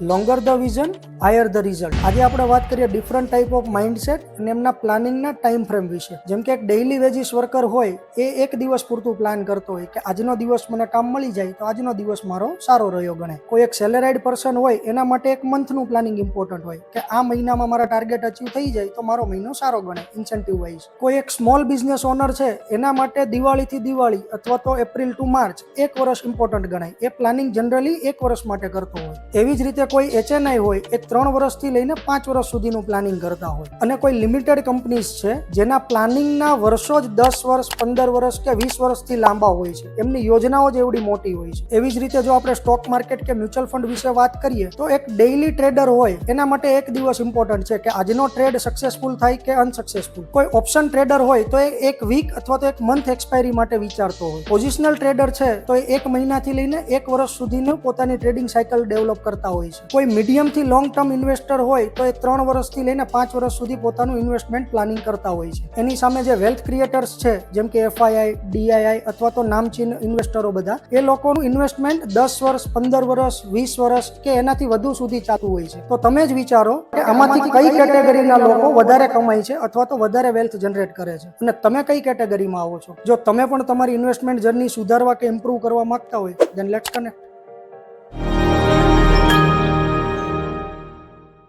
Longer the vision, higher the result. આજે આપણે વાત કરીએ ડિફરન્ટ ટાઈપ ઓફ માઇન્ડસેટ અને એમના પ્લાનિંગના ટાઈમ ફ્રેમ વિશે. જેમ કે એક ડેઇલી વેજીસ વર્કર હોય એ એક દિવસ પૂરતું પ્લાન કરતો હોય કે આજનો દિવસ મને કામ મળી જાય તો આજનો દિવસ મારો સારો રહ્યો ગણાય. કોઈ એક સેલેરાઇડ પર્સન હોય એના માટે એક મંથનું પ્લાનિંગ ઇમ્પોર્ટન્ટ હોય કે આ મહિનામાં મારા ટાર્ગેટ અચીવ થઈ જાય તો મારો મહિનો સારો ગણાય ઇન્સેન્ટિવ વાઇઝ. કોઈ એક સ્મોલ બિઝનેસ ઓનર છે એના માટે દિવાળીથી દિવાળી અથવા તો એપ્રિલ ટુ માર્ચ એક વર્ષ ઇમ્પોર્ટન્ટ ગણાય. એ પ્લાનિંગ જનરલી એક વર્ષ માટે કરતો હોય. એવી જ રીતે કોઈ HNI હોય એ 3 વર્ષથી લઈને 5 વર્ષ સુધીનું પ્લાનિંગ કરતા હોય. અને કોઈ લિમિટેડ કંપનીઝ છે જેના પ્લાનિંગના વર્ષો જ 10 વર્ષ 15 વર્ષ કે 20 વર્ષથી લાંબા હોય છે. એમની યોજનાઓ જ એવડી મોટી હોય છે. એવી જ રીતે જો આપણે સ્ટોક માર્કેટ કે મ્યુચ્યુઅલ ફંડ વિશે વાત કરીએ તો એક ડેઇલી ટ્રેડર હોય એના માટે એક દિવસ ઇમ્પોર્ટન્ટ છે કે આજનો ટ્રેડ સક્સેસફુલ થાય કે અનસક્સેસફુલ. કોઈ ઓપ્શન ટ્રેડર હોય તો એ એક વીક અથવા તો એક મંથ એક્સપાયરી માટે વિચારતો હોય. પોઝિશનલ ટ્રેડર છે તો એ 1 મહિનાથી લઈને 1 વર્ષ સુધીનું પોતાની ટ્રેડિંગ સાયકલ ડેવલપ કરતા હોય છે. કોઈ મીડિયમ થી લોંગ ટર્મ ઇન્વેસ્ટર હોય તો એ 3 વર્ષથી લઈને 5 વર્ષ સુધી પોતાનું ઇન્વેસ્ટમેન્ટ પ્લાનિંગ કરતા હોય છે. એની સામે જે વેલ્થ ક્રિએટર્સ છે જેમ કે FII, DII અથવા તો નામચીન ઇન્વેસ્ટરો બધા એ લોકોનું ઇન્વેસ્ટમેન્ટ 10 વર્ષ 15 વર્ષ 20 વર્ષ કે એનાથી વધુ સુધી ચાલતું હોય છે. તો તમે જ વિચારો કે આમાંથી કઈ કેટેગરીના લોકો વધારે કમાય છે અથવા તો વધારે વેલ્થ જનરેટ કરે છે અને તમે કઈ કેટેગરીમાં આવો છો. જો તમે પણ તમારી ઇન્વેસ્ટમેન્ટ જર્ની સુધારવા કે ઇમ્પ્રૂવ કરવા માંગતા હોય ધેન લેટ્સ કનેક્ટ.